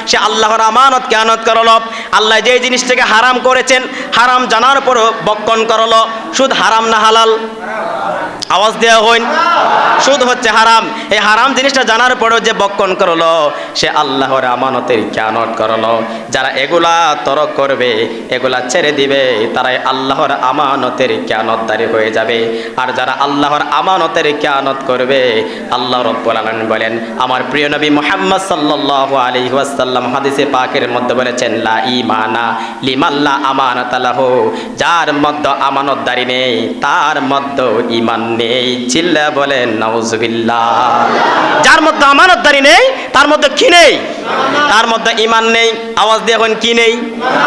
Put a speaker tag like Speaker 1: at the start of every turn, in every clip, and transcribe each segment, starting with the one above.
Speaker 1: সে আল্লাহর আমানত খেয়ানত করলো। আল্লাহ যেই জিনিসটাকে হারাম করেছেন, হারাম জানার পরও বক্ষণ করলো। সুদ হারাম না হালাল? আওয়াজ দেওয়া হইন। সুদ হচ্ছে হারাম। এই হারাম জিনিসটা জানার পরেও যে বক্ষণ করলো, সে আল্লাহর আমানতের খেয়ানত করলো। যারা এগুলা তরক করবে, এগুলা ছেড়ে দিবে, তারাই আল্লাহর আমানতের খেয়ানতদারি হয়ে যাবে। আর যারা আল্লাহর আমানতের খেয়ানত করবে, আল্লাহ রাব্বুল আলামিন বলেন, আমার প্রিয় নবী মুহাম্মদ সাল্লাল্লাহু আলাইহি ওয়াসাল্লাম হাদিসে পাকের মধ্যে বলেছেন, লা ঈমানা লিমান লা আমানাতা লাহু, যার মধ্যে আমানতদারি নেই তার মধ্যে ঈমান নেই। চিল্লা বলেন নাউজুবিল্লাহ। যার মধ্যে আমানতদারি নেই তার মধ্যে কি নেই? তার মধ্যে ঈমান নেই। আওয়াজ দিয়ে এখন কি নেই?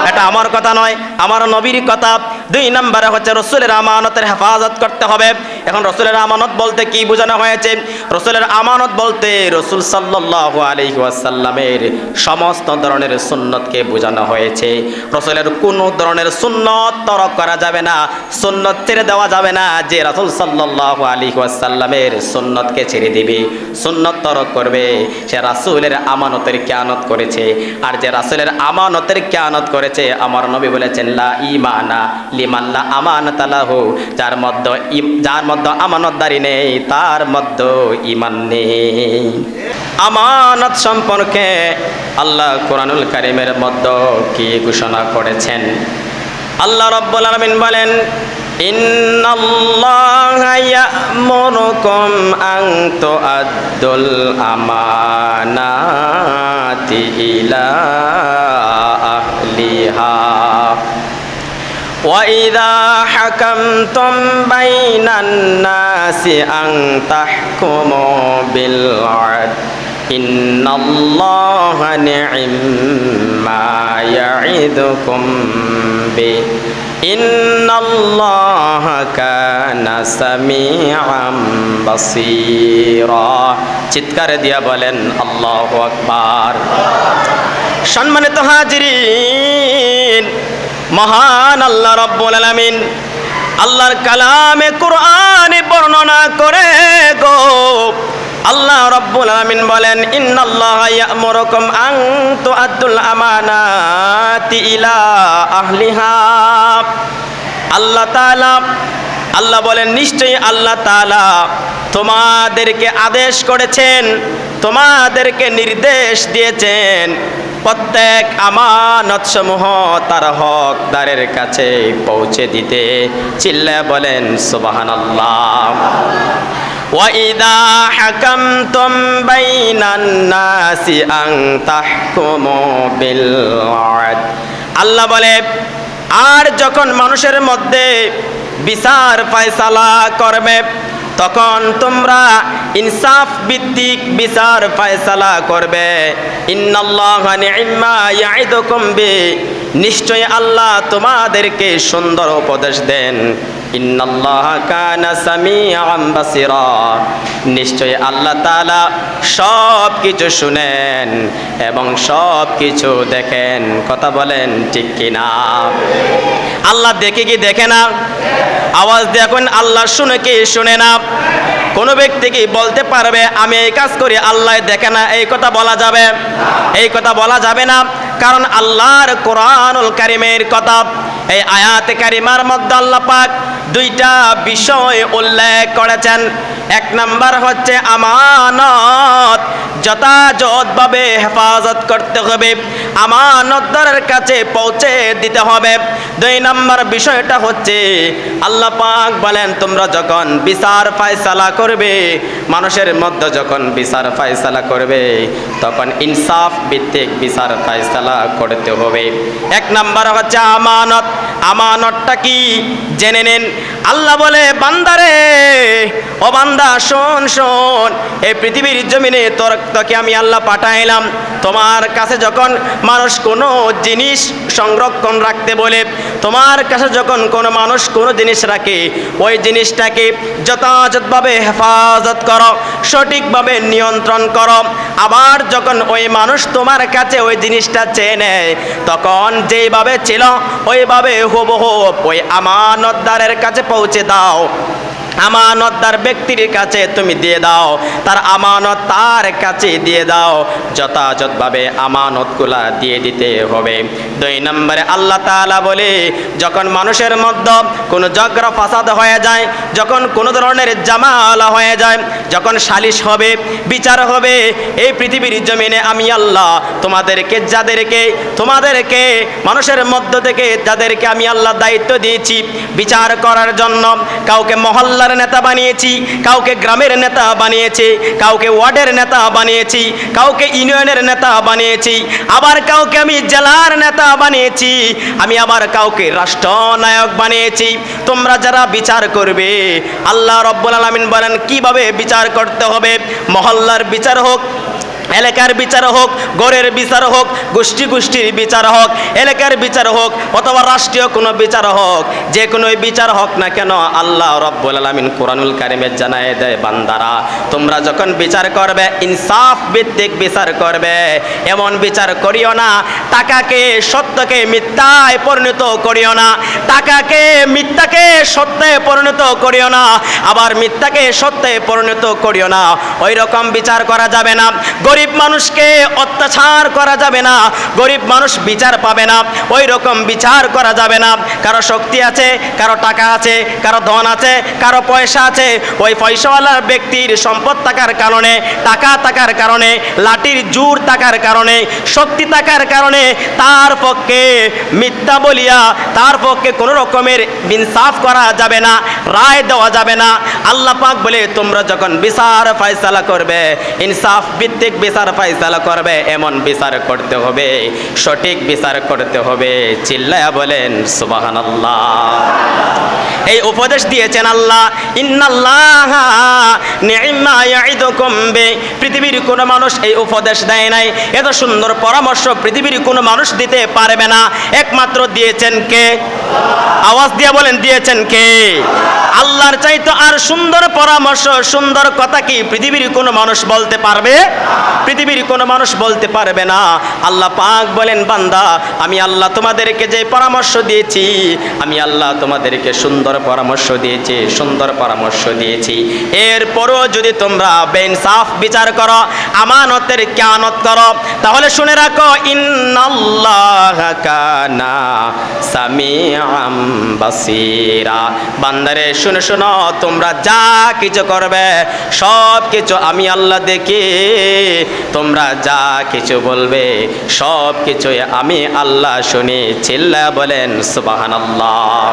Speaker 1: এটা আমার কথা নয়, আমার নবীর কথা। 2 নম্বরে হচ্ছে রাসূলের আমানতের হেফাজত করতে হবে। এখন রাসূলের আমানত বলতে কি বোঝানো হয়েছে? রাসূলের আমানত বলতে রাসূল সাল্লাল্লাহু আলাইহি ওয়াসাল্লামের সমস্ত ধরনের সুন্নতকে বোঝানো হয়েছে। রাসূলের কোনো ধরনের সুন্নত তরক করা যাবে না, সুন্নত ছেড়ে দেওয়া যাবে না। যে রাসূল সাল্লাল্লাহু আলাইহি ওয়াসাল্লামের সুন্নতকে ছেড়ে দিবে, সুন্নত তরক করবে, সে রাসূলের আমানতের খেয়ানত করেছে। আর যে রাসূলের আমানতের খেয়ানত করেছে, আমার নবী বলেছেন, লা ঈমানা লিমান লা আমানাতা লাহু, যার মধ্যে আমানতদারি নেই তার মধ্যে ঈমান নেই। আমানত সম্পর্কে আল্লাহ কোরআনুল কারীমের মধ্যে কি ঘোষণা করেছেন? আল্লাহ রাব্বুল আলামিন বলেন, ইন্নাল্লাহা ইয়া'মুরুকুম আন তু'আদ্দুল আমানাতি ইলা আহলিহা ওয়া ইযা হাকামতুম বাইনান নাসি আন তাহকুমু বিল আদল ইন্নাল্লাহা নি'ম্মা ইয়া'iদুকুম বিহি ইন্নাল্লাহা কানা সামিআম বাসীরা। চিৎকার দিয়া বলেন আল্লাহু আকবার। সম্মানিত হাজিরিন, মহান আল্লাহ রাব্বুল আলামিন আল্লাহর কালামে কোরআনে বর্ণনা করে গো, আল্লাহ রাব্বুল আলামিন বলেন, ইন্নাল্লাহা ইয়া'মুরুকুম আন তু'আদ্দুল আমানাতি ইলা আহলিহা। আল্লাহ বলেন, নিশ্চয়ই আল্লাহ তাআলা তোমাদেরকে আদেশ করেছেন, তোমাদেরকে নির্দেশ দিয়েছেন, প্রত্যেক আমানত সমূহ তার হকদারের কাছে পৌঁছে দিতে। চিল্লায়া বলেন সুবহানাল্লাহ। ওয়াইদা হাকামতুম বাইনান নাসি আন তাহকুমু বিল আদল। আল্লাহ বলে, আর যখন মানুষের মধ্যে বিচার ফায়সালা করবে, তখন তোমরা ইনসাফ ভিত্তিক বিচার ফায়সালা করবে। ইন্নাল্লাহা নি'ম্মা ইয়া'iদুকুম বিহি, নিশ্চয় আল্লাহ তোমাদেরকে সুন্দর উপদেশ দেন। ইন্নাল্লাহা কানা সামিআম বাসীরা, নিশ্চয় আল্লাহ তাআলা সব কিছু শুনেন এবং সব কিছু দেখেন। কথা বলেন ঠিক কিনা? আল্লাহ দেখে কি দেখে না? আওয়াজ দেখুন, আল্লাহ শুনে কি শুনে না? কোনো ব্যক্তি কি বলতে পারবে আমি এই কাজ করি আল্লাহ দেখে না? এই কথা বলা যাবে? এই কথা বলা যাবে না। কারণ আল্লাহর কোরআনুল কারীমের কথা, এই আয়াতে কারিমার মধ্যে আল্লাহ পাক 2টা বিষয় উল্লেখ করেছেন। 1 নাম্বার হচ্ছে আমানত, যথাযথভাবে হেফাজত করতে হবে, আমানতদারের কাছে পৌঁছে দিতে হবে। 2 নাম্বার বিষয়টা হচ্ছে আল্লাহ পাক বলেন, তোমরা যখন বিচার ফায়সালা করবে, মানুষের মধ্যে যখন বিচার ফায়সালা করবে, তখন ইনসাফ ভিত্তিক বিচার ফায়সালা করতে হবে। 1 নাম্বার হচ্ছে আমানত। আমানতটা কি জেনে নেন। আল্লাহ বলে, বান্দারে, ও বান্দা শোন শোন, এই পৃথিবীর জমিনে তোকে আমি আল্লাহ পাঠাইলাম। তোমার কাছে যখন মানুষ কোনো জিনিস সংরক্ষণ রাখতে বলে, তোমার কাছে যখন কোনো মানুষ কোনো জিনিস রাখে, ওই জিনিসটাকে যথাযথভাবে হেফাজত করো, সঠিকভাবে নিয়ন্ত্রণ করো। আবার যখন ওই মানুষ তোমার কাছে ওই জিনিসটা চেয়ে নেয়, তখন যেইভাবে ছিল ওইভাবে হুবহু ওই আমানতদারের কাছে পৌঁছে দাও। আমানতদার ব্যক্তির কাছে তুমি দিয়ে দাও, তার আমানত তার কাছে দিয়ে দাও, যথাযথভাবে আমানতগুলা দিয়ে দিতে হবে। 2 নম্বরে আল্লাহ তাআলা বলে, যখন মানুষের মধ্যে কোনো ঝগড়া ফাসাদ হয়ে যায়, যখন কোনো ধরনের জামালা হয়ে যায়, যখন সালিশ হবে, বিচার হবে, এই পৃথিবীর জমিনে আমি আল্লাহ তোমাদেরকে মানুষের মধ্য থেকে যাদেরকে আমি আল্লাহ দায়িত্ব দিয়েছি বিচার করার জন্য, কাউকে মহল্লার নেতা বানিয়েছি, কাউকে গ্রামের নেতা বানিয়েছি, কাউকে ওয়ার্ডের নেতা বানিয়েছি, কাউকে ইউনিয়নের নেতা বানিয়েছি, আবার কাউকে আমি জেলার নেতা বানিয়েছি, আমি আবার কাউকে রাষ্ট্রনায়ক বানিয়েছি। তোমরা যারা বিচার করবে, আল্লাহ রাব্বুল আলামিন বলেন কিভাবে বিচার করতে হবে। মহল্লার বিচার হোক, এলাকার বিচার হোক, গড়ের বিচার হোক, গোষ্ঠীর বিচার হোক, এলাকার বিচার হোক, অথবা রাষ্ট্রীয় কোনো বিচার হোক, যে কোনো বিচার হোক না কেন, আল্লাহ রাব্বুল আলামিন কোরআনুল কারিমে জানায় দেয়, বান্দারা তোমরা যখন বিচার করবে ইনসাফ ভিত্তিক বিচার করবে। এমন বিচার করিও না টাকাকে সত্যকে মিথ্যায় পরিণত করিও না, টাকাকে মিথ্যাকে সত্যে পরিণত করিও না, আবার মিথ্যাকে সত্যে পরিণত করিও না। ওই রকম বিচার করা যাবে না। গরিব মানুষকে অত্যাচার করা যাবে না, গরিব মানুষ বিচার পাবে না, ওই রকম বিচার করা যাবে না। কারো শক্তি আছে, কারো টাকা আছে, কারো ধন আছে, কারো পয়সা আছে, ওই পয়সাওয়ালা ব্যক্তির সম্পদ থাকার কারণে, টাকা থাকার কারণে, লাঠির জোর থাকার কারণে, শক্তি থাকার কারণে তার পক্ষে মিথ্যা বলিয়া তার পক্ষে কোনো রকমের ইনসাফ করা যাবে না, রায় দেওয়া যাবে না। আল্লাহ পাক বলে, তোমরা যখন বিচার ফয়সালা করবে, ইনসাফ ভিত্তিক বিচার ফয়সালা করবে, এমন বিচার করতে হবে, সঠিক বিচার করতে হবে। চিল্লায়া বলেন সুবহানাল্লাহ। এই উপদেশ দিয়েছেন আল্লাহ, ইন্নাল্লাহা নি'মা ইয়াইদুকুম বি। পৃথিবীর কোনো মানুষ এই উপদেশ দেয় নাই, এত সুন্দর পরামর্শ পৃথিবীর কোনো মানুষ দিতে পারবে না, একমাত্র দিয়েছেন কে? আওয়াজ দিয়ে বলেন, দিয়েছেন কে? আল্লাহর চাইতো আর সুন্দর পরামর্শ, সুন্দর কথা কি পৃথিবীর কোনো মানুষ বলতে পারবে? পৃথিবীর কোনো মানুষ বলতে পারবে না। আল্লাহ পাক বলেন, বান্দা আমি আল্লাহ তোমাদেরকে যে পরামর্শ দিয়েছি, আমি আল্লাহ তোমাদেরকে সুন্দর পরামর্শ দিয়েছি, সুন্দর পরামর্শ দিয়েছি। এরপরও যদি তোমরা বেইনসাফ বিচার করো, আমানতের খেয়ানত করো, তাহলে শুনে রাখো, ইন্নাল্লাহা কানা সামিআম বাসীরা। বান্দারে শুনে শোনো, তোমরা যা কিছু করবে সব কিছু আমি আল্লাহ দেখি, তোমরা যা কিছু বলবে সব কিছু আমি আল্লাহ শুনি। চিল্লা বলেন সুবহানাল্লাহ।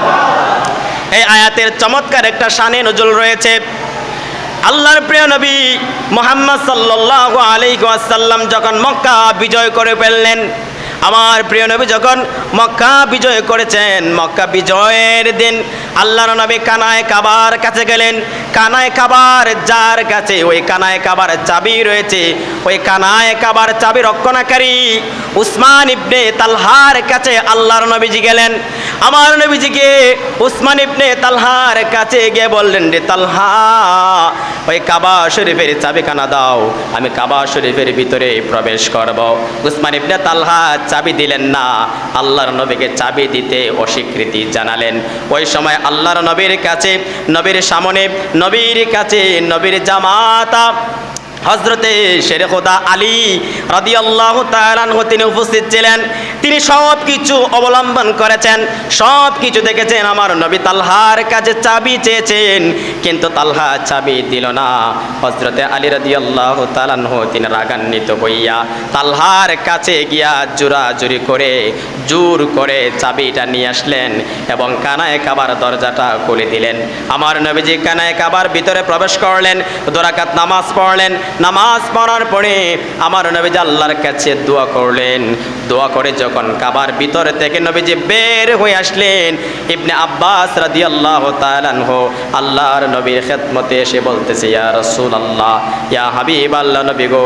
Speaker 1: এই আয়াতের চমৎকার একটা শানে নজুল রয়েছে। আল্লাহর প্রিয় নবী মুহাম্মদ সাল্লাল্লাহু আলাইহি ওয়াসাল্লাম যখন মক্কা বিজয় করে ফেললেন, আমার প্রিয় নবী যখন মক্কা বিজয় করেছেন, মক্কা বিজয়ের দিন আল্লাহর নবী কানায় কাবার কাছে গেলেন। কানায় কাবার যার কাছে ওই কানায় কাবার চাবি রয়েছে, ওই কানায় কাবার চাবি রক্ষণাকারী উসমান ইবনে তালহার কাছে আল্লাহর নবীজি গেলেন। আমার নবীজিকে উসমান ইবনে তালহার কাছে গিয়ে বললেন, রে তালহা, ওই কাবা শরীফের চাবিখানা দাও, আমি কাবা শরীফের ভিতরে প্রবেশ করব। উসমান ইবনে তালহা চাবি দিলেন না, আল্লাহর নবীকে চাবি দিতে অস্বীকৃতি জানালেন। ওই সময় আল্লাহর নবীর কাছে, নবীর সামনে, নবীর কাছে নবীর জামাতা হযরতে শেরে খোদা আলী রাদিয়াল্লাহু তাআলা আনহু তিনি উপস্থিত ছিলেন। তিনি সব কিছু অবলম্বন করেছেন, সব কিছু দেখেছেন। আমার নবী তালহার কাছে চাবি চেয়েছেন, কিন্তু তালহা চাবি দিল না। হযরতে আলী রাদিয়াল্লাহু তাআলা আনহু তিনি রাগান্বিত হইয়া তালহার কাছে গিয়া জোরাজুরি করে, জোর করে চাবিটা নিয়ে আসলেন এবং কানায় কাবার দরজাটা খুলে দিলেন। আমার নবীজি কানায় কাবার ভিতরে প্রবেশ করলেন, 2 রাকাত নামাজ পড়লেন। নামাজ পড়ার পরে আমার নবীজি আল্লাহর কাছে দোয়া করলেন। দোয়া করে যখন কাবার ভিতর থেকে নবীজি বের হয়ে আসলেন, ইবনে আব্বাস রাদিয়াল্লাহু তাআলা আনহু আল্লাহর নবীর খেদমতে এসে বলতেছে, ইয়া রাসূলুল্লাহ, ইয়া হাবিবাল্লাহ, নবী গো,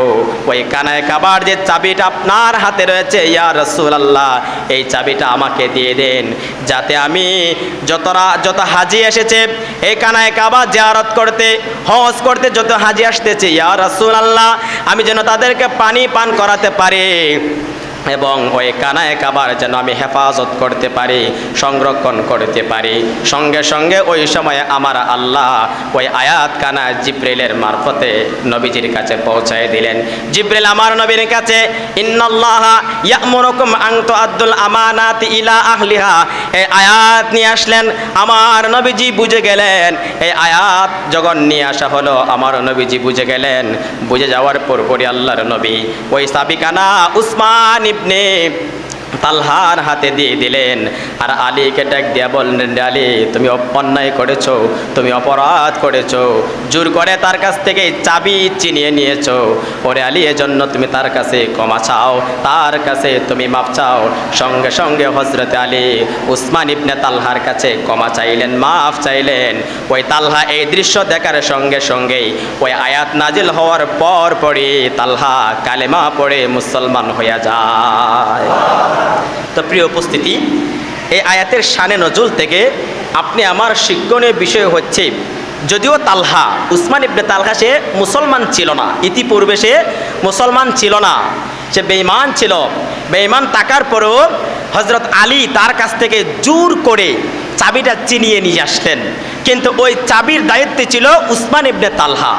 Speaker 1: ওই কানায় কাবার যে চাবিটা আপনার হাতে রয়েছে, ইয়া রাসূলুল্লাহ, এই চাবিটা আমাকে দিয়ে দেন, যাতে আমি যত হাজি এসেছে এই কানায় কাবা জিয়ারত করতে, হজ করতে, যত হাজি আসতেছে, ইয়া রাসূলুল্লাহ, আমি যেন তাদেরকে পানি পান করাতে পারি। এবং ওই কানায় কাবার যেন আমি হেফাজত করতে পারি, সংরক্ষণ করতে পারি। সঙ্গে সঙ্গে ওই সময় আমার আল্লাহ ওই আয়াত কানা জিব্রাইলের মারফতে নবীজির কাছে পৌঁছায় দিলেন। জিব্রাইল আমার নবীর কাছে ইন্নাল্লাহা ইয়া'মুরুকুম আন তুআদ্দুল আমানাতি ইলা আহলিহা এই আয়াত নিয়ে আসলেন। আমার নবীজি বুঝে গেলেন, এই আয়াত যখন নিয়ে আসা হলো আমার নবীজি বুঝে গেলেন। বুঝে যাওয়ার পরপরই আল্লাহর নবী ওই সাবিকানা উসমান ইবনে তালহার হাতে দিয়ে দিলেন। আর আলীকে ডাক দিয়া বললেন, আলী তুমি অন্যায় করেছো, তুমি অপরাধ করেছো, জোর করে তার কাছ থেকে চাবি চিনিয়ে নিয়েছো। ওরে আলী, এজন্য তুমি তার কাছে ক্ষমা চাও, তার কাছে তুমি মাপ চাও। সঙ্গে সঙ্গে হযরত আলী উসমান ইবনে তালহার কাছে ক্ষমা চাইলেন, মাফ চাইলেন। ওই তালহা এই দৃশ্য দেখার সঙ্গে সঙ্গেই ওই আয়াত নাজিল হওয়ার পরই তালহা কালেমা পড়ে মুসলমান হয়ে যায়। তো প্রিয় উপস্থিতি, এই আয়াতের শানে নজুল থেকে আপনি আমার শিক্ষণীয় বিষয় হচ্ছে, যদিও তালহা উসমান ইবনে তালহা সে মুসলমান ছিল না, ইতিপূর্বে সে মুসলমান ছিল না, সে বেঈমান ছিল। বেঈমান থাকার পরেও হযরত আলী তার কাছ থেকে জোর করে চাবিটা চিনিয়ে নিয়ে আসতেন। কিন্তু ওই চাবির দায়িত্বে ছিল উসমান ইবনে তালহা,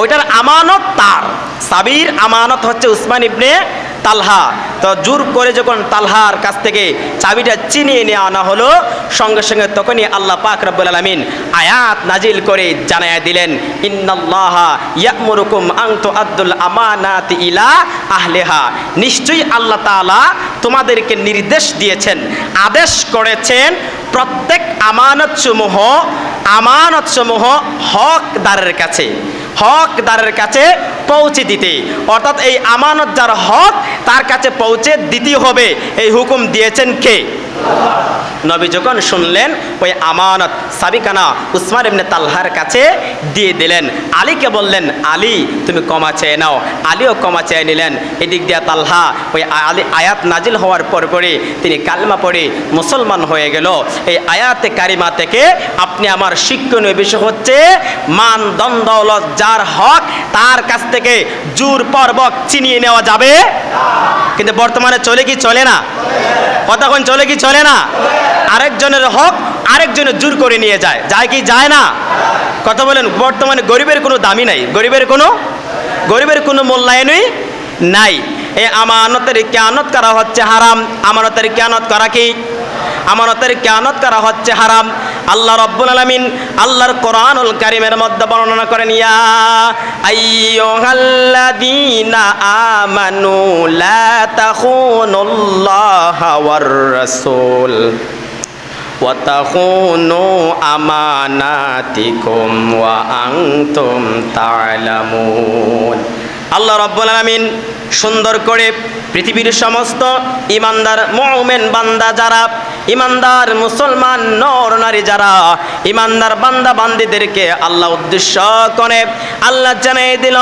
Speaker 1: ওইটার আমানত তার, চাবির আমানত হচ্ছে উসমান ইবনে তালহা। তো জোর করে যখন তালহার কাছ থেকে চাবিটা চিনিয়ে নিয়ে আনা হলো, সঙ্গে সঙ্গে তখনই আল্লাহ পাক রব্বুল আলামিন আয়াত নাজিল করে জানায়া দিলেন, ইন্নাল্লাহা ইয়া'মুরুকুম আন তুআদ্দুল আমানাতি ইলা আহলিহা, নিশ্চয়ই আল্লাহ তাআলা তোমাদেরকে নির্দেশ দিয়েছেন, আদেশ করেছেন প্রত্যেক আমানতসমূহ হকদারের কাছে পৌঁছে দিতে। অর্থাৎ এই আমানত যার হক তার কাছে পৌঁছে দিতে হবে, এই হুকুম দিয়েছেন কে? নবী যখন শুনলেন ওই আমানত সাবিকানা উসমান ইবনে তালহার কাছে দিয়ে দিলেন। আলীকে বললেন, আলী তুমি ক্ষমা চেয়ে নাও। আলীও ক্ষমা চেয়ে নিলেন। এদিক দিয়ে তালহা ওই আয়াত নাজিল হওয়ার পরে তিনি কালমা পড়ে মুসলমান হয়ে গেল। এই আয়াতে কারিমা থেকে আপনি আমার শিক্ষণীয় বিষয় হচ্ছে, মান দন্দৌলত যার হক তার কাছ থেকে জোরপূর্বক চিনিয়ে নেওয়া যাবে, কিন্তু বর্তমানে চলে কি চলে না? কতক্ষণ চলে কি চলে না? আরেকজনের হক আরেকজনের জোর করে নিয়ে যায়, যায় কি যায় না? কথা বলেন। বর্তমানে গরিবের কোনো দামি নাই, গরিবের কোনো মূল্যায়নই নাই। এই আমানতের খেয়ানত করা হচ্ছে হারাম। আমানতের খেয়ানত করা কি? আমানতের খেয়ানত করা হচ্ছে হারাম। আল্লাহ রাব্বুল আলামিন আল্লাহর কোরআনুল কারীমের মধ্যে বর্ণনা করেন, ইয়া আইয়ুহাল্লাযীনা আমানু লা তাখুনুল্লাহা ওয়ার রাসূল ওয়া তাখুনু আমানাতিকুম ওয়া আনতুম তা'লামুন। আল্লাহ রাব্বুল আলামিন সুন্দর করে পৃথিবীর সমস্ত ইমানদার মুমিন বান্দা যারা, ইমানদার মুসলমান নর নারী যারা, ইমানদার বান্দা বান্দীদেরকে আল্লাহ উদ্দেশ্য করে আল্লাহ জানিয়ে দিল,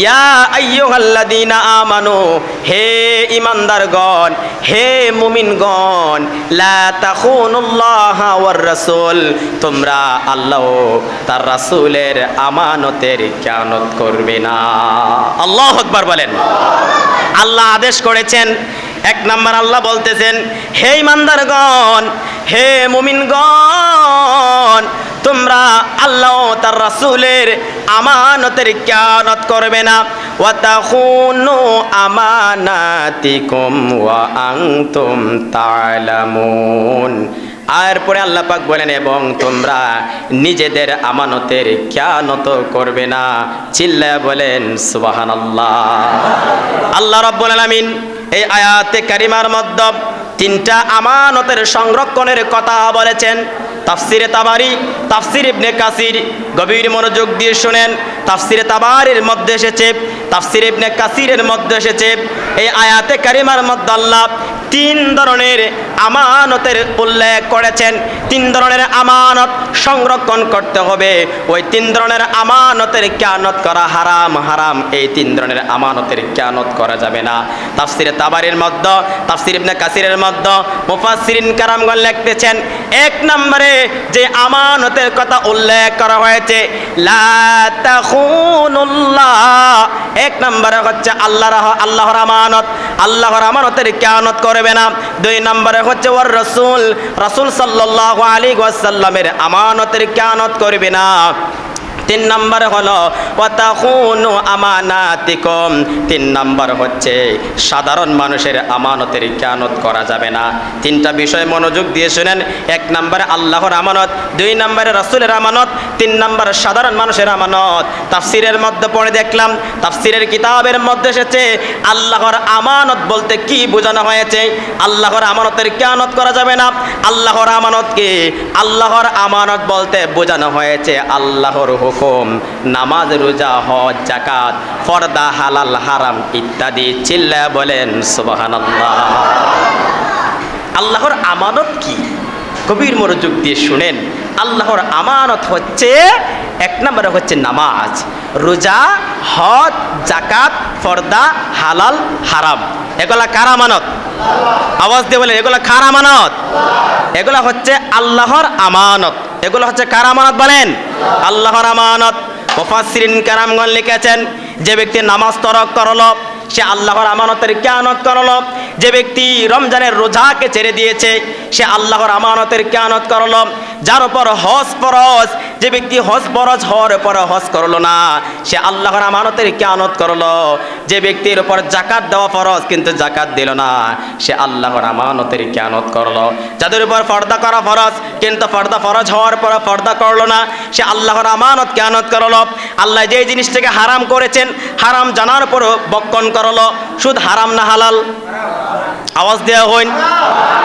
Speaker 1: ইয়া আইয়ুহাল্লাযীনা আমানু, হে ইমানদারগণ, হে মুমিনগণ, লা তাখুনুল্লাহা ওয়ার রাসূল, তোমরা আল্লাহ তার রাসূলের আমানতের খেয়ানত করবে না। আল্লাহু আকবার বলেন। আল্লাহ আদেশ করেছেন। এক নাম্বার আল্লাহ বলতেছেন, হে ইমানদারগণ, হে মুমিনগণ, তোমরা আল্লাহ তার রাসূলের আমানতের খেয়ানত করবে না। ওয়া তাখুনু আমানাতিকুম ওয়া আনতুম তা'লামুন। আর পরে আল্লাহ পাক বলেন, এবং তোমরা নিজেদের আমানতের খেয়ানত করবে না। চিল্লায়া বলেন সুবহানাল্লাহ। আল্লাহ রাব্বুল আলামিন এই আয়াতে কারিমার মধ্যে তিনটা আমানতের সংরক্ষণের কথা বলেছেন। তাফসিরে তাবারি, তাফসির ইবনে কাসির, গভীর মনোযোগ দিয়ে শুনেন। তাফসিরে তাবারির মধ্যে এসেছে, তাফসির ইবনে কাসিরের মধ্যে এসেছে, এই আয়াতে কারিমার মধ্যে আল্লাহ তিন ধরনের আমানতের উল্লেখ করেছেন। তিন ধরনের আমানত সংরক্ষণ করতে হবে। ওই তিন ধরনের আমানতের খেয়ানত করা হারাম, হারাম। এই তিন ধরনের আমানতের খেয়ানত করা যাবে না। তাফসিরে তাবারির মধ্যে, তাফসির ইবনে কাসিরের মধ্যে মুফাসসিরিন কারামগণ লিখতেছেন, এক নম্বরে যে আমানতের কথা উল্লেখ করা হয়েছে, লা তাখুনুল্লাহ, এক নম্বরে হচ্ছে আল্লাহর আমানত, আল্লাহর আমানতের খেয়ানত করবে না। দুই নম্বরে হচ্ছে ওয়ার রাসূল সাল্লাল্লাহু আলাইহি ওয়াসাল্লামের আমানতের খেয়ানত করবে না। তিন নম্বর হলো ওয়াতাখুনু আমানাতিকুম, তিন নম্বর হচ্ছে সাধারণ মানুষের আমানতের খেয়ানত করা যাবে না। তিনটা বিষয় মনোযোগ দিয়ে শুনেন। এক নম্বরে আল্লাহর আমানত, দুই নম্বরে রাসূলের আমানত, তিন নম্বরে সাধারণ মানুষের আমানত। তাফসিরের মধ্যে পড়ে দেখলাম, তাফসিরের কিতাবের মধ্যে এসেছে আল্লাহর আমানত বলতে কি বোঝানো হয়েছে। আল্লাহর আমানতের খেয়ানত করা যাবে না। আল্লাহর আমানতকে, আল্লাহর আমানত বলতে বোঝানো হয়েছে আল্লাহর হুকুম, নামাজ, রোজা, হজ, যাকাত, পর্দা, হালাল, হারাম ইত্যাদি। চিল্লায়া বলেন সুবহানাল্লাহ। আল্লাহর আমানত কি? গভীর মনোযোগ দিয়ে শুনেন। আল্লাহর আমানত হচ্ছে, এক নম্বরে হচ্ছে নামাজ, রোজা, হজ, যাকাত, পর্দা, হালাল, হারাম। এগুলা কার আমানত? আওয়াজ দিয়ে বলেন, এগুলা কার আমানত? এগুলা হচ্ছে আল্লাহর আমানত। এগুলো হচ্ছে কার আমানত বলেন? আল্লাহর আমানত। মুফাসসিরিন কেরামগণ লিখেছেন, যে ব্যক্তি নামাজ তরক করলো সে আল্লাহর আমানতের খেয়ানত করলো। যে ব্যক্তি রমজানের রোজাকে ছেড়ে দিয়েছে সে আল্লাহর আমানতের খেয়ানত করলো। যার উপর হজ ফরজ, যে ব্যক্তি হজ ফরজ হওয়ার পর হজ করলো না সে আল্লাহর আমানতের খেয়ানত করলো। যে ব্যক্তির উপর যাকাত দেওয়া ফরজ কিন্তু যাকাত দিল না সে আল্লাহর আমানতের খেয়ানত করলো। যাদের উপর পর্দা করা ফরজ কিন্তু পর্দা ফরজ হওয়ার পর পর্দা করলো না সে আল্লাহর আমানত খেয়ানত করলো। আল্লাহ যে জিনিসটাকে হারাম করেছেন হারাম জানার পরও বক্ষণ করলো। সুদ হারাম না হালাল? আওয়াজ দেওয়া হইন।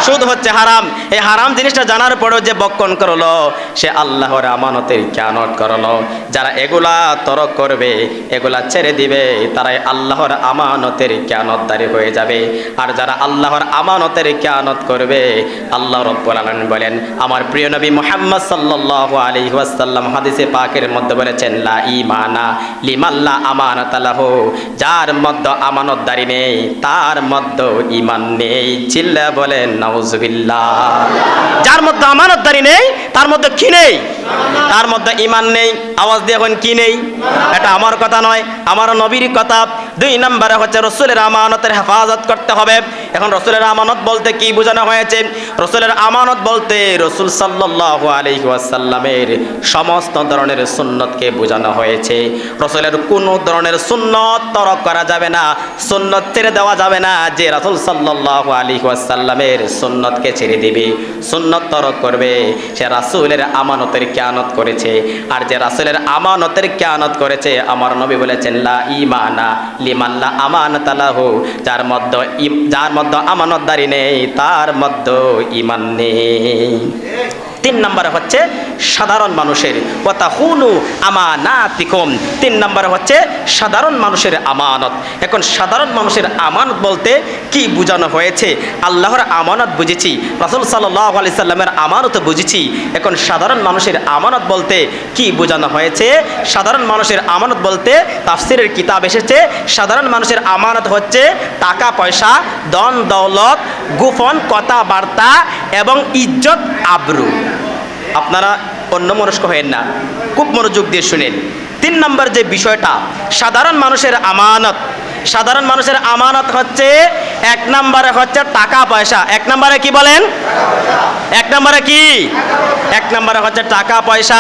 Speaker 1: সুদ হচ্ছে হারাম। এই হারাম জিনিসটা জানার পরেও যে বক্ষণ করলো সে আল্লাহর আমানতের খেয়ানত করলো। যারা এগুলা তরক করবে, এগুলা ছেড়ে দিবে, তারাই আল্লাহর আমানতের খেয়ানতদারি হয়ে যাবে। আর যারা আল্লাহর আমানতের খেয়ানত করবে, আল্লাহ রাব্বুল আলামিন বলেন, আমার প্রিয় নবী মুহাম্মদ সাল্লাল্লাহু আলাইহি ওয়াসাল্লাম হাদিসে পাকের মধ্যে বলেছেন, লা ঈমানা লিমান লা আমানাতা লাহু, যার মধ্যে আমানতদারি নেই তার মধ্যে ঈমান নেই। চিল্লা বলেন নাউজুবিল্লাহ। যার মধ্যে আমানতদারি নেই তার মধ্যে কি নেই? তার মধ্যে ঈমান নেই। আওয়াজ দিয়ে এখন কি নেই? এটা আমার কথা নয়, আমার নবীর কথা। দুই নম্বরে হচ্ছে রাসূলের আমানতের হেফাজত করতে হবে। এখন রাসূলের আমানত বলতে কি বোঝানো হয়েছে? রাসূলের আমানত বলতে রাসূল সাল্লাল্লাহু আলাইহি ওয়াসাল্লামের সমস্ত ধরনের সুন্নতকে বোঝানো হয়েছে। রাসূলের কোনো ধরনের সুন্নত তরক করা যাবে না, সুন্নত ছেড়ে দেওয়া যাবে না। যে রাসূল সাল্লাল্লাহু আলাইহি ওয়াসাল্লামের সুন্নতকে ছেড়ে দিবে, সুন্নত তরক করবে, সে রাসূলের আমানতের খেয়ানত করেছে। আর যে রাসূলের আমানতের খেয়ানত করেছে, আমার নবী বলেছেন, লা ঈমানা লিমান লা আমানাতা লাহু, যার মধ্যে আমানতদারি নেই তার মধ্যে ঈমান নেই। তিন নম্বরে হচ্ছে সাধারণ মানুষের ওয়াতাখুনু আমানাতিকুম, তিন নম্বরে হচ্ছে সাধারণ মানুষের আমানত। এখন সাধারণ মানুষের আমানত বলতে কি বোঝানো হয়েছে? আল্লাহর আমানত বুঝেছি, রাসূল সাল্লাল্লাহু আলাইহি সাল্লামের আমানত বুঝেছি। এখন সাধারণ মানুষের আমানত বলতে কি বোঝানো হয়েছে? সাধারণ মানুষের আমানত বলতে তাফসীরের কিতাব এসেছে, সাধারণ মানুষের আমানত হচ্ছে টাকা পয়সা, ধন দৌলত, গোপন কথাবার্তা এবং ইজ্জত আবরু। আপনারা অন্যমনস্ক হয়েন না, খুব মনোযোগ দিয়ে শুনেন। তিন নম্বর যে বিষয়টা সাধারণ মানুষের আমানত, সাধারণ মানুষের আমানত হচ্ছে, এক নম্বরে হচ্ছে টাকা পয়সা। এক নম্বরে কি বলেন? এক নম্বরে কি? এক নম্বরে হচ্ছে টাকা পয়সা।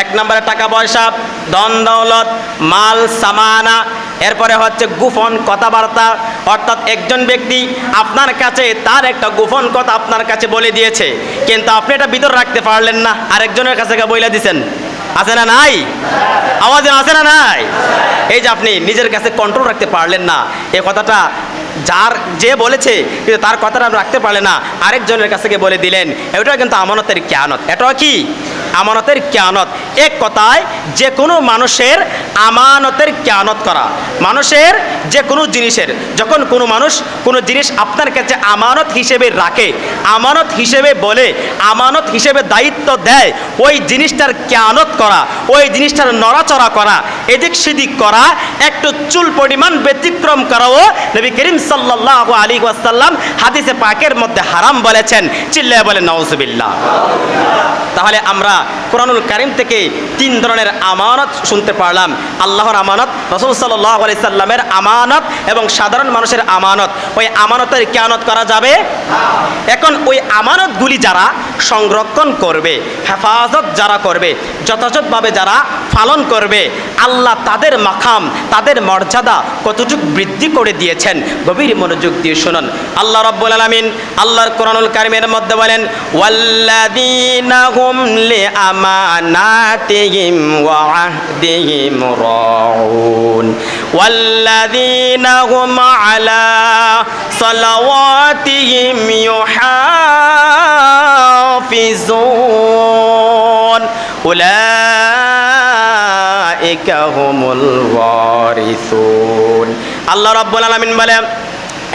Speaker 1: এক নম্বরে টাকা পয়সা, ধন দৌলত, মাল সামানা। এরপরে হচ্ছে গোপন কথাবার্তা, অর্থাৎ একজন ব্যক্তি আপনার কাছে তার একটা গোপন কথা আপনার কাছে বলে দিয়েছে, কিন্তু আপনি এটা ভিতর রাখতে পারলেন না, আরেকজনের কাছে বলে দিয়েছেন। আছে না নাই? আওয়াজে আছে না নাই? এই যে আপনি নিজের কাছে কন্ট্রোল রাখতে পারলেন না, এই কথাটা যে বলেছে কিন্তু তার কথাটা রাখতে পারলেন না, আরেকজনের কাছে বলে দিলেন। এটা কিন্তু আমানতের খেয়ানত। এটাও কি? আমানতের খেয়ানত। এক কথায় যে কোনো মানুষের আমানতের খেয়ানত করা, মানুষের যে কোনো জিনিসের, যখন কোনো মানুষ কোনো জিনিস আপনার কাছে আমানত হিসেবে রাখে, আমানত হিসেবে বলে, আমানত হিসেবে দায়িত্ব দেয়, ওই জিনিসটার খেয়ানত করা, ওই জিনিসটার নড়াচড়া করা, এদিক সেদিক করা, একটু চুল পরিমাণ ব্যতিক্রম করাও নবী করিম সাল্লাল্লাহু আলাইহি ওয়াসাল্লাম হাদিসে পাকের মধ্যে হারাম বলেছেন। চিল্লায়ে বলেন নাউজুবিল্লাহ। তাহলে আমরা কোরআনুল কারীম থেকে 3 ধরনের আমানত শুনতে পারলাম। আল্লাহর আমানত, রাসূল সাল্লাল্লাহু আলাইহি সাল্লামের আমানত এবং সাধারণ মানুষের আমানত। ওই আমানতের খেয়ানত করা যাবে। এখন ওই আমানতগুলি যারা সংরক্ষণ করবে, হেফাজত যারা করবে, যথাযথভাবে যারা পালন করবে, আল্লাহ তাদের মাকাম, তাদের মর্যাদা কতটুকু বৃদ্ধি করে দিয়েছেন। গভীর মনোযোগ দিয়ে শুনুন। আল্লাহ রাব্বুল আলামিন আল্লাহর কোরআনুল কারীমের মধ্যে বলেন, ওয়াল্লাযীনা হুম লিআমানাতিহিম ওয়া আহদিহিম রাউন ওয়াল্লাযীনা হুম আলা সালাওয়াতিহিম ইউহাফিজুন উলাইকা হুমুল ওয়ারিসুন। আল্লাহ রাব্বুল আলামিন বলেন,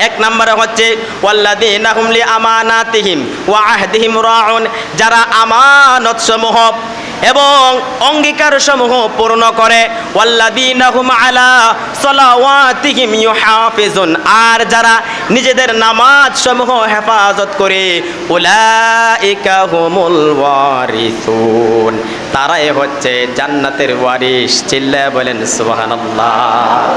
Speaker 1: এক নম্বরে হচ্ছে ওয়াল্লাযীনা হুম লিআমানাতিহিম ওয়া আহদিহিম রাউন, যারা আমানত সমূহ এবং অঙ্গীকার সমূহ পূর্ণ করে, ওয়াল্লাযীনা হুম আলা সালাওয়াতিহিম ইউহাফিজুন, আর যারা নিজেদের নামাজ সমূহ হেফাজত করে, উলাইকা হুমুল ওয়ারিসুন, তারাই হচ্ছে জান্নাতের ওয়ারিস। চিল্লায়ে বলেন সুবহানাল্লাহ।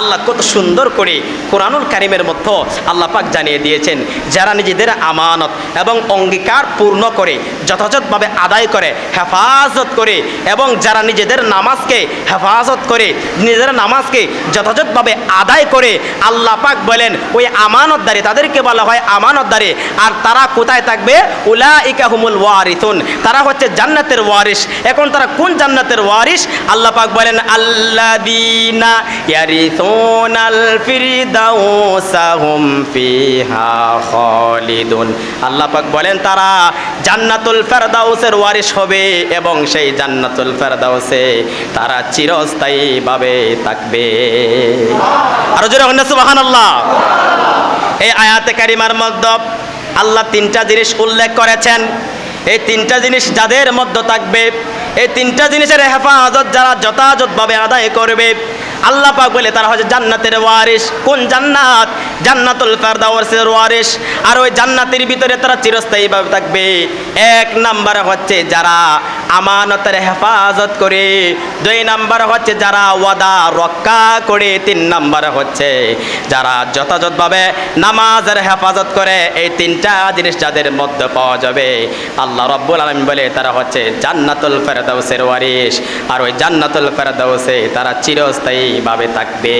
Speaker 1: আল্লাহ কত সুন্দর করে কোরআনুল কারীমের মধ্যে আল্লাহ পাক জানিয়ে দিয়েছেন, যারা নিজেদের আমানত এবং অঙ্গীকার পূর্ণ করে, যথাযথভাবে আদায় করে, হেফাজত করে, এবং যারা নিজেদের নামাজকে হেফাজত করে, নিজেদের নামাজকে যথাযথভাবে আদায় করে, আল্লাহ পাক বলেন ওই আমানতদারি, তাদেরকে বলা হয় আমানতদারি। আর তারা কোথায় থাকবে? উলাইকা হুমুল ওয়ারিসুন, তারা হচ্ছে জান্নাতের ওয়ারিস। এখন তারা কোন জান্নাতের ওয়ারিস? আল্লাহ পাক বলেন, আল্লাযীনা ইয়ারিসুনাল ফিরদাউসা হুম ফিহা খালিদুন। আল্লাহ পাক বলেন তারা জান্নাতুল ফেরদাউসের ওয়ারিস হবে এবং সেই জান্নাতুল ফেরদাউসে তারা চিরস্থায়ীভাবে থাকবে। আর জোরে বলেন সুবহানাল্লাহ। এই আয়াতে কারিমার মধ্যে আল্লাহ 3টা জিনিস উল্লেখ করেছেন। এই 3টা জিনিস যাদের মধ্যে থাকবে, এই 3টা জিনিসের হেফাজত যারা যথাযথভাবে আদায় করবে, আল্লাহ পাক বলে তারা হচ্ছে জান্নাতের ওয়ারিস। কোন জান্নাত? জান্নাতুল ফেরদাউসের ওয়ারিস। আর ওই জান্নাতের ভিতরে তারা চিরস্থায়ীভাবে থাকবে। 1 নম্বরে হচ্ছে যারা আমানতের হেফাজত করে, 2 নম্বরে হচ্ছে যারা ওয়াদা রক্ষা করে, 3 নম্বরে হচ্ছে যারা যথাযথভাবে নামাজের হেফাজত করে। এই 3টা জিনিস যাদের মধ্যে পাওয়া যাবে, আল্লাহ রাব্বুল আলামিন বলে তারা হচ্ছে জান্নাতুল ফেরদাউসের ওয়ারিস। আর ওই জান্নাতুল ফেরদাউসে তারা চিরস্থায়ীভাবে থাকবে।